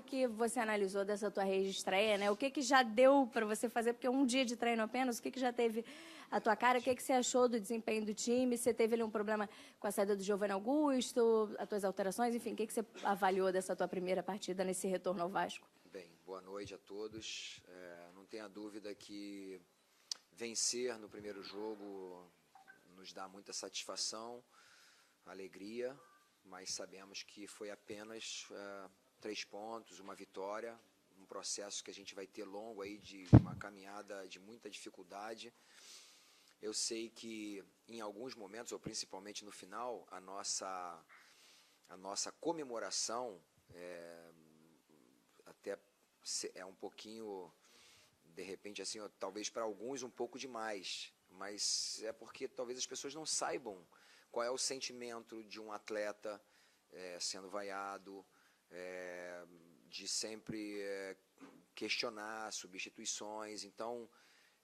que você analisou dessa tua reestreia, né? O que já deu para você fazer? Porque um dia de treino apenas, o que já teve a tua cara? O que você achou do desempenho do time? Você teve ali um problema com a saída do Giovanni Augusto, as tuas alterações? Enfim, o que você avaliou dessa tua primeira partida nesse retorno ao Vasco? Bem, boa noite a todos. Não tenha dúvida que vencer no primeiro jogo nos dá muita satisfação, alegria, mas sabemos que foi apenas 3 pontos, uma vitória, um processo que a gente vai ter longo aí de uma caminhada de muita dificuldade. Eu sei que em alguns momentos, ou principalmente no final, a nossa comemoração até é um pouquinho, de repente, assim, talvez para alguns um pouco demais, mas é porque talvez as pessoas não saibam qual é o sentimento de um atleta sendo vaiado, de sempre questionar substituições. Então,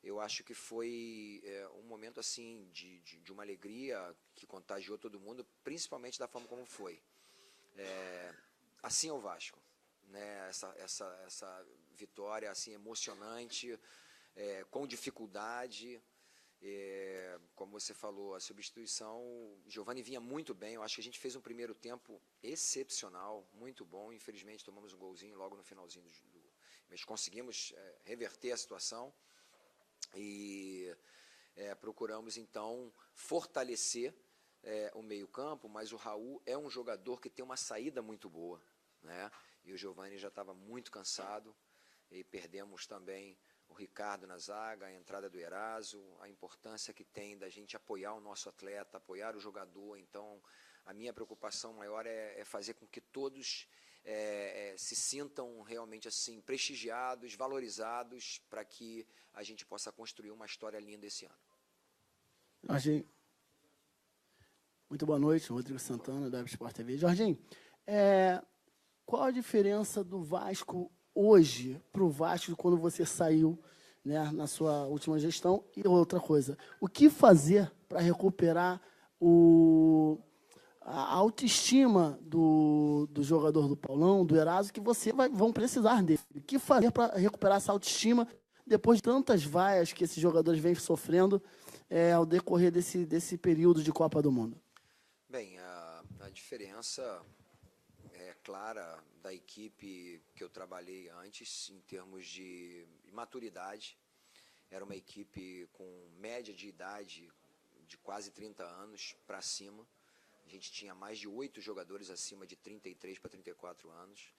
eu acho que foi um momento assim de uma alegria que contagiou todo mundo, principalmente da forma como foi. Assim é o Vasco, né? Essa vitória assim emocionante, com dificuldade. Como você falou, a substituição, Giovanni vinha muito bem. Eu acho que a gente fez um primeiro tempo excepcional, muito bom. Infelizmente tomamos um golzinho logo no finalzinho mas conseguimos reverter a situação e procuramos então fortalecer o meio-campo. Mas o Raul é um jogador que tem uma saída muito boa, né? E o Giovanni já estava muito cansado, e perdemos também o Ricardo na zaga, a entrada do Eraso, a importância que tem da gente apoiar o nosso atleta, apoiar o jogador. Então, a minha preocupação maior é fazer com que todos se sintam realmente assim prestigiados, valorizados, para que a gente possa construir uma história linda esse ano. Jorginho, muito boa noite, Rodrigo Santana, da Sport TV. Jorginho, qual a diferença do Vasco hoje para o Vasco quando você saiu, né, na sua última gestão? E outra coisa, o que fazer para recuperar a autoestima do jogador do Paulão, do Eraso, que vão precisar dele? O que fazer para recuperar essa autoestima depois de tantas vaias que esses jogadores vêm sofrendo ao decorrer desse período de Copa do Mundo? Bem, a diferença é clara da equipe que eu trabalhei antes, em termos de maturidade. Era uma equipe com média de idade de quase 30 anos para cima. A gente tinha mais de 8 jogadores acima de 33 para 34 anos.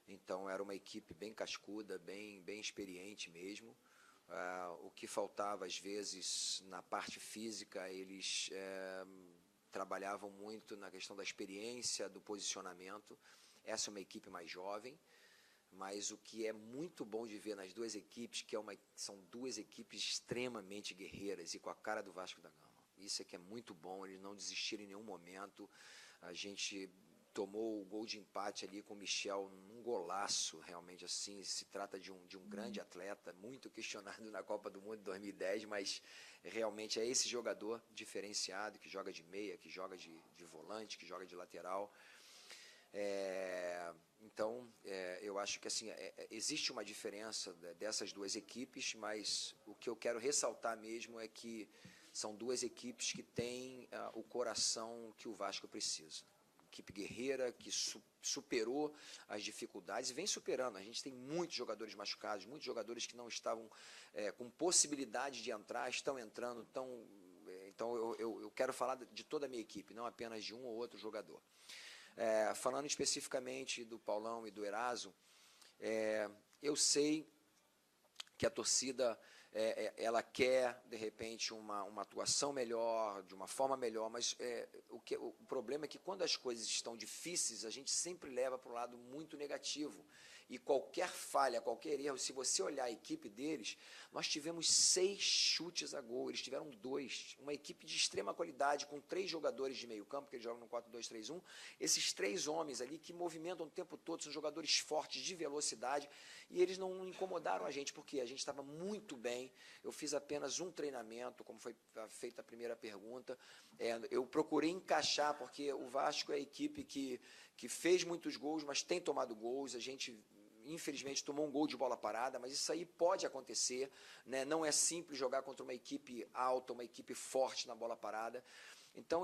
Então, era uma equipe bem cascuda, bem experiente mesmo. O que faltava, às vezes, na parte física, eles trabalhavam muito na questão da experiência, do posicionamento. Essa é uma equipe mais jovem, mas o que é muito bom de ver nas duas equipes, são duas equipes extremamente guerreiras e com a cara do Vasco da Gama. Isso é que é muito bom, eles não desistiram em nenhum momento. A gente tomou o gol de empate ali com o Michel, num golaço, realmente assim. Se trata de um grande atleta, muito questionado na Copa do Mundo de 2010, mas realmente é esse jogador diferenciado, que joga de meia, que joga de volante, que joga de lateral. Então, eu acho que assim, existe uma diferença dessas duas equipes, mas o que eu quero ressaltar mesmo é que são duas equipes que têm o coração que o Vasco precisa. Equipe guerreira, que superou as dificuldades e vem superando. A gente tem muitos jogadores machucados, muitos jogadores que não estavam com possibilidade de entrar, estão entrando. Então eu quero falar de toda a minha equipe, não apenas de um ou outro jogador. Falando especificamente do Paulão e do Eraso, eu sei que a torcida ela quer, de repente, uma atuação melhor, de uma forma melhor, mas o problema é que quando as coisas estão difíceis, a gente sempre leva para um lado muito negativo. E qualquer falha, qualquer erro, se você olhar a equipe deles, nós tivemos 6 chutes a gol, eles tiveram 2. Uma equipe de extrema qualidade, com 3 jogadores de meio campo, que eles jogam no 4-2-3-1. Esses 3 homens ali que movimentam o tempo todo, são jogadores fortes, de velocidade, e eles não incomodaram a gente, porque a gente estava muito bem bem. Eu fiz apenas um treinamento, como foi feita a primeira pergunta. Eu procurei encaixar, porque o Vasco é a equipe que fez muitos gols, mas tem tomado gols. A gente, infelizmente, tomou um gol de bola parada, mas isso aí pode acontecer, né? Não é simples jogar contra uma equipe alta, uma equipe forte na bola parada. Então,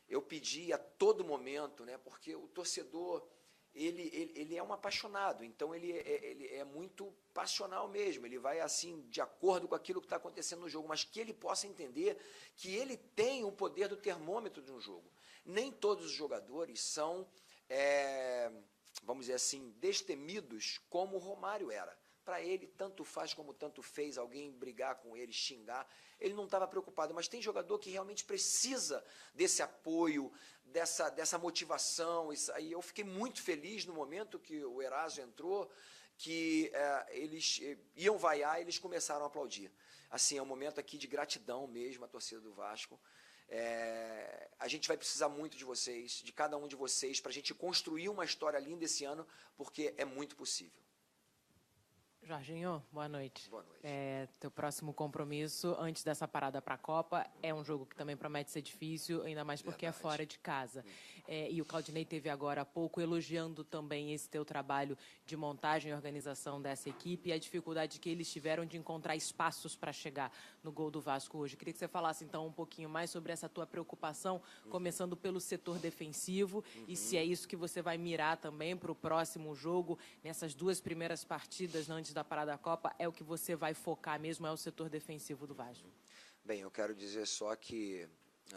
eu pedi a todo momento, né? Porque o torcedor, ele é um apaixonado, então ele é muito passional mesmo, ele vai assim de acordo com aquilo que está acontecendo no jogo, mas que ele possa entender que ele tem o poder do termômetro de um jogo. Nem todos os jogadores são, vamos dizer assim, destemidos como o Romário era. Para ele, tanto faz como tanto fez alguém brigar com ele, xingar, ele não estava preocupado. Mas tem jogador que realmente precisa desse apoio, dessa motivação. Isso aí, eu fiquei muito feliz no momento que o Eraso entrou, que eles iam vaiar e eles começaram a aplaudir. Assim, é um momento aqui de gratidão mesmo à torcida do Vasco. A gente vai precisar muito de vocês, de cada um de vocês, para a gente construir uma história linda esse ano, porque é muito possível. Jorginho, boa noite. Boa noite. Teu próximo compromisso, antes dessa parada para a Copa, é um jogo que também promete ser difícil, ainda mais porque é fora de casa. E o Claudinei teve agora há pouco elogiando também esse teu trabalho de montagem e organização dessa equipe e a dificuldade que eles tiveram de encontrar espaços para chegar no gol do Vasco hoje. Queria que você falasse, então, um pouquinho mais sobre essa tua preocupação, começando pelo setor defensivo, e se é isso que você vai mirar também para o próximo jogo, nessas duas primeiras partidas antes da parada da Copa, é o que você vai focar mesmo, é o setor defensivo do Vasco? Bem, eu quero dizer só que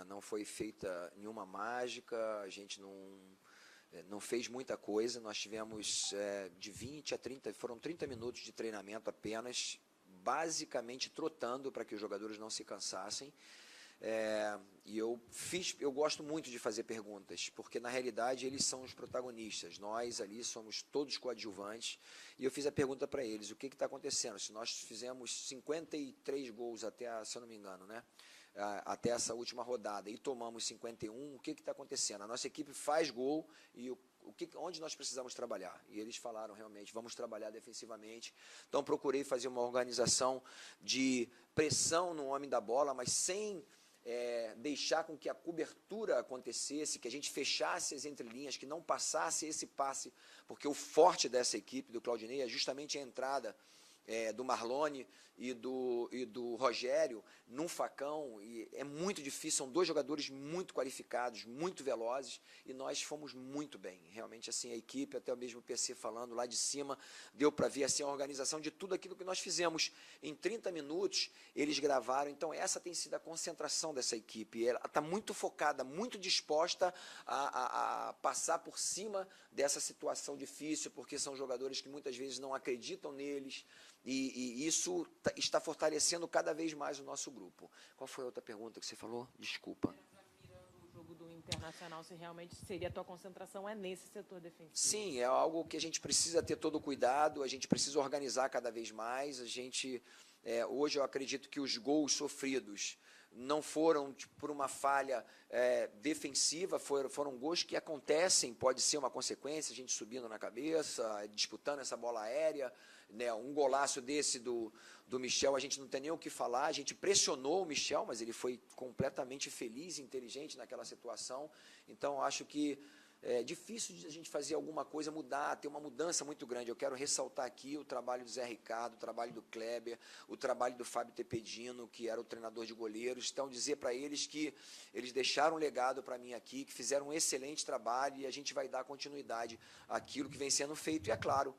não foi feita nenhuma mágica, a gente não fez muita coisa, nós tivemos de 20 a 30, foram 30 minutos de treinamento apenas, basicamente trotando para que os jogadores não se cansassem. E eu gosto muito de fazer perguntas, porque na realidade eles são os protagonistas, nós ali somos todos coadjuvantes, e eu fiz a pergunta para eles, o que está acontecendo? Se nós fizemos 53 gols até, se eu não me engano, né? Até essa última rodada, e tomamos 51, o que está acontecendo? A nossa equipe faz gol, e onde nós precisamos trabalhar? E eles falaram realmente, vamos trabalhar defensivamente. Então procurei fazer uma organização de pressão no homem da bola, mas sem deixar com que a cobertura acontecesse, que a gente fechasse as entrelinhas, que não passasse esse passe, porque o forte dessa equipe do Claudinei é justamente a entrada do Marlone e do Rogério num facão, e é muito difícil, são dois jogadores muito qualificados, muito velozes, e nós fomos muito bem, realmente assim, a equipe, até o mesmo PC falando lá de cima, deu para ver assim, a organização de tudo aquilo que nós fizemos em 30 minutos, eles gravaram, então essa tem sido a concentração dessa equipe, ela está muito focada, muito disposta a passar por cima dessa situação difícil, porque são jogadores que muitas vezes não acreditam neles, e isso está fortalecendo cada vez mais o nosso grupo. Qual foi a outra pergunta que você falou? Desculpa. Mirando o jogo do Internacional, se realmente seria a tua concentração nesse setor defensivo? Sim, é algo que a gente precisa ter todo o cuidado, a gente precisa organizar cada vez mais. Hoje eu acredito que os gols sofridos não foram por uma falha defensiva, foram gols que acontecem, pode ser uma consequência, a gente subindo na cabeça, disputando essa bola aérea, né, um golaço desse do Michel, a gente não tem nem o que falar, a gente pressionou o Michel, mas ele foi completamente feliz e inteligente naquela situação, então acho que é difícil de a gente fazer alguma coisa mudar, ter uma mudança muito grande. Eu quero ressaltar aqui o trabalho do Zé Ricardo, o trabalho do Kleber, o trabalho do Fábio Tepedino, que era o treinador de goleiros. Então, dizer para eles que eles deixaram um legado para mim aqui, que fizeram um excelente trabalho e a gente vai dar continuidade àquilo que vem sendo feito. E é claro,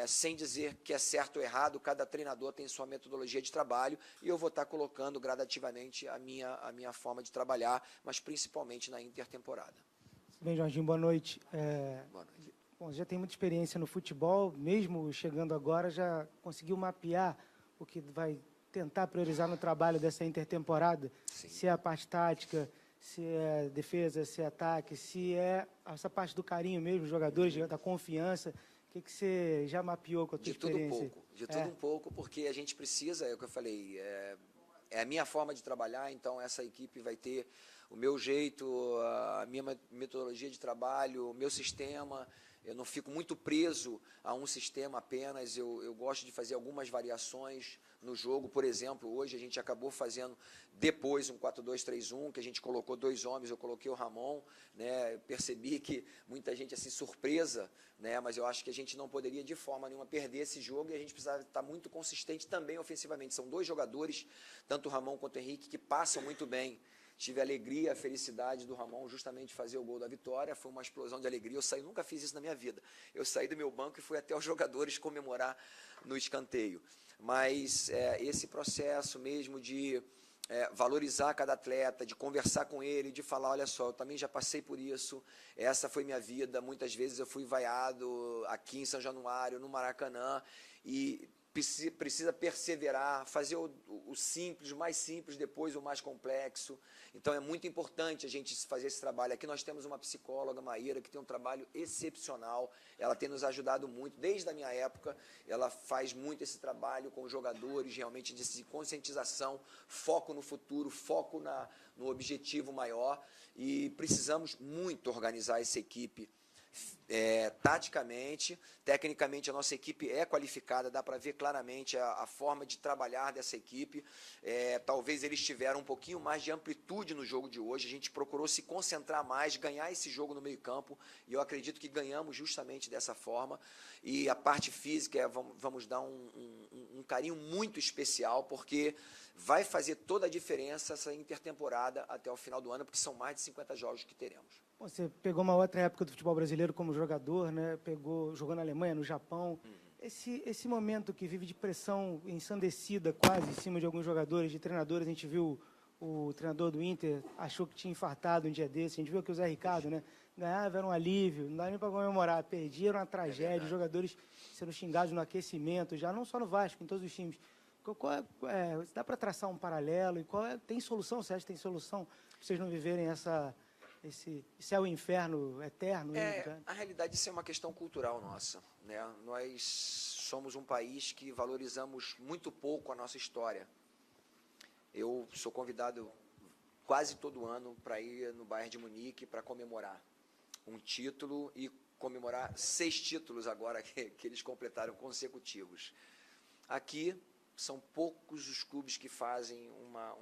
sem dizer que é certo ou errado, cada treinador tem sua metodologia de trabalho e eu vou estar colocando gradativamente a minha forma de trabalhar, mas principalmente na intertemporada. Bem, Jorginho, boa noite. Boa noite. Bom, já tem muita experiência no futebol, mesmo chegando agora, já conseguiu mapear o que vai tentar priorizar no trabalho dessa intertemporada? Sim. Se é a parte tática, se é defesa, se é ataque, se é essa parte do carinho mesmo, os jogadores, da confiança. O que você já mapeou com a tua experiência? De tudo um pouco, porque a gente precisa, é o que eu falei, é a minha forma de trabalhar, então essa equipe vai ter o meu jeito, a minha metodologia de trabalho, o meu sistema, Eu não fico muito preso a um sistema apenas, eu gosto de fazer algumas variações no jogo. Por exemplo, hoje a gente acabou fazendo depois um 4-2-3-1, que a gente colocou 2 homens, eu coloquei o Ramon, né? Eu percebi que muita gente assim surpresa, né? Mas eu acho que a gente não poderia de forma nenhuma perder esse jogo e a gente precisava estar muito consistente também ofensivamente. São 2 jogadores, tanto o Ramon quanto o Henrique, que passam muito bem. Tive a alegria, a felicidade do Ramon justamente fazer o gol da vitória, foi uma explosão de alegria. Eu nunca fiz isso na minha vida. Eu saí do meu banco e fui até os jogadores comemorar no escanteio. Mas esse processo mesmo de valorizar cada atleta, de conversar com ele, de falar, olha só, eu também já passei por isso, essa foi minha vida, muitas vezes eu fui vaiado aqui em São Januário, no Maracanã, e precisa perseverar, fazer o simples, o mais simples, depois o mais complexo. Então é muito importante a gente fazer esse trabalho. Aqui nós temos uma psicóloga, Maíra, que tem um trabalho excepcional, ela tem nos ajudado muito, desde a minha época, ela faz muito esse trabalho com os jogadores, realmente de conscientização, foco no futuro, foco no objetivo maior, e precisamos muito organizar essa equipe taticamente, tecnicamente a nossa equipe é qualificada, dá para ver claramente a forma de trabalhar dessa equipe. Talvez eles tiveram um pouquinho mais de amplitude no jogo de hoje, a gente procurou se concentrar mais, ganhar esse jogo no meio campo, e eu acredito que ganhamos justamente dessa forma. E a parte física, vamos dar um carinho muito especial, porque vai fazer toda a diferença essa intertemporada até o final do ano, porque são mais de 50 jogos que teremos. Você pegou uma outra época do futebol brasileiro como jogador, né? Jogou na Alemanha, no Japão. Esse momento que vive de pressão ensandecida quase em cima de alguns jogadores, de treinadores, a gente viu o treinador do Inter achou que tinha infartado um dia desse, a gente viu que o Zé Ricardo, né, ganhava, era um alívio, não dá nem para comemorar, perdia, era uma tragédia, jogadores sendo xingados no aquecimento, já não só no Vasco, em todos os times. Dá para traçar um paralelo? E tem solução? Você acha que tem solução para vocês não viverem esse céu e inferno eterno? A realidade, isso é uma questão cultural nossa, né? Nós somos um país que valorizamos muito pouco a nossa história. Eu sou convidado quase todo ano para ir no Bayern de Munique para comemorar um título e comemorar 6 títulos agora que eles completaram consecutivos. Aqui são poucos os clubes que fazem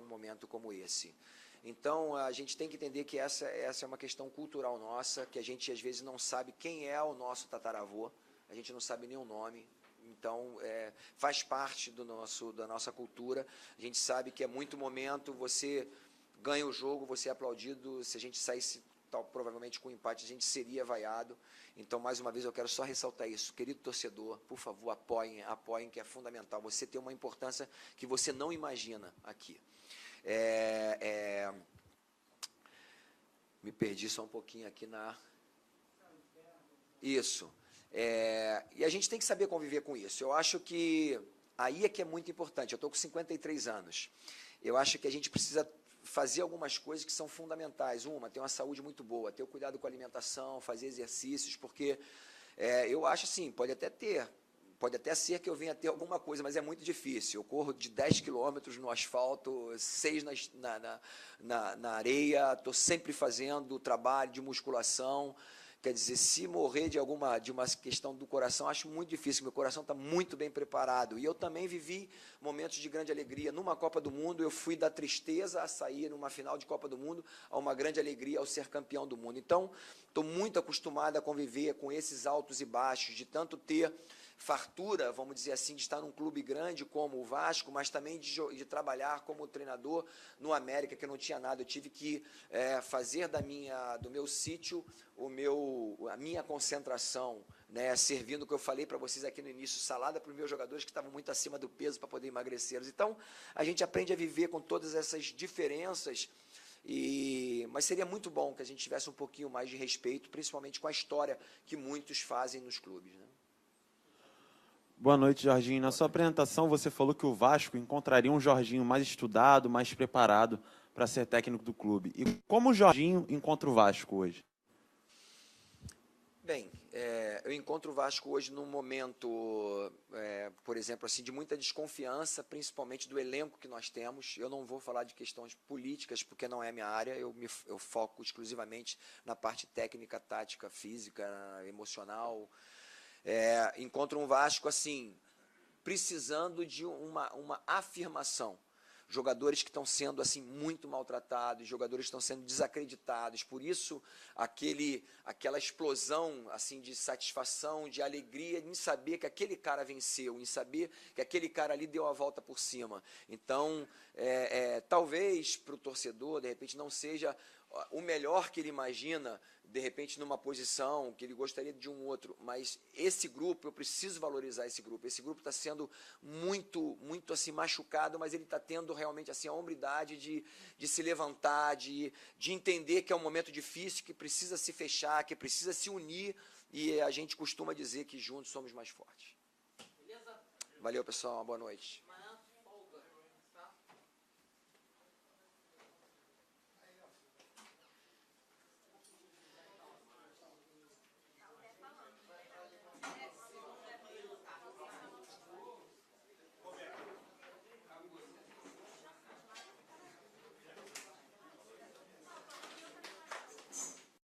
um momento como esse. Então, a gente tem que entender que essa é uma questão cultural nossa, que a gente, às vezes, não sabe quem é o nosso tataravô, a gente não sabe nem o nome. Então, faz parte da nossa cultura. A gente sabe que é muito momento, você ganha o jogo, você é aplaudido. Se a gente saísse, provavelmente, com empate, a gente seria vaiado. Então, mais uma vez, eu quero só ressaltar isso. Querido torcedor, por favor, apoiem, que é fundamental. Você tem uma importância que você não imagina aqui. Me perdi só um pouquinho aqui Isso. E a gente tem que saber conviver com isso. Eu acho que aí é que é muito importante. Eu estou com 53 anos. Eu acho que a gente precisa fazer algumas coisas que são fundamentais. Ter uma saúde muito boa, ter o cuidado com a alimentação, fazer exercícios, porque eu acho assim, pode até ser que eu venha ter alguma coisa, mas é muito difícil. Eu corro de 10 quilômetros no asfalto, 6 na areia, estou sempre fazendo trabalho de musculação. Quer dizer, se morrer de uma questão do coração, acho muito difícil. Meu coração está muito bem preparado. E eu também vivi momentos de grande alegria. Numa Copa do Mundo, eu fui da tristeza a sair numa final de Copa do Mundo a uma grande alegria ao ser campeão do mundo. Então, estou muito acostumado a conviver com esses altos e baixos, de tanto ter fartura, vamos dizer assim, de estar num clube grande como o Vasco, mas também de trabalhar como treinador no América, que eu não tinha nada. Eu tive que fazer do meu sítio a minha concentração, né, servindo o que eu falei para vocês aqui no início, salada para os meus jogadores que estavam muito acima do peso para poder emagrecê-los. Então, a gente aprende a viver com todas essas diferenças, mas seria muito bom que a gente tivesse um pouquinho mais de respeito, principalmente com a história que muitos fazem nos clubes, né? Boa noite, Jorginho. Na sua apresentação, você falou que o Vasco encontraria um Jorginho mais estudado, mais preparado para ser técnico do clube. E como o Jorginho encontra o Vasco hoje? Bem, Eu encontro o Vasco hoje num momento, por exemplo, assim, de muita desconfiança, principalmente do elenco que nós temos. Eu não vou falar de questões políticas, porque não é a minha área, eu foco exclusivamente na parte técnica, tática, física, emocional. Encontro um Vasco assim, precisando de uma afirmação. Jogadores que estão sendo assim muito maltratados, jogadores que estão sendo desacreditados. Por isso, aquela explosão assim de satisfação, de alegria em saber que aquele cara venceu, em saber que aquele cara ali deu a volta por cima. Então, talvez para o torcedor, de repente, não seja o melhor que ele imagina, de repente numa posição que ele gostaria de um outro, mas esse grupo, eu preciso valorizar esse grupo está sendo muito assim machucado, mas ele está tendo realmente assim a hombridade de se levantar, de entender que é um momento difícil, que precisa se fechar, que precisa se unir, e a gente costuma dizer que juntos somos mais fortes. Valeu, pessoal, uma boa noite.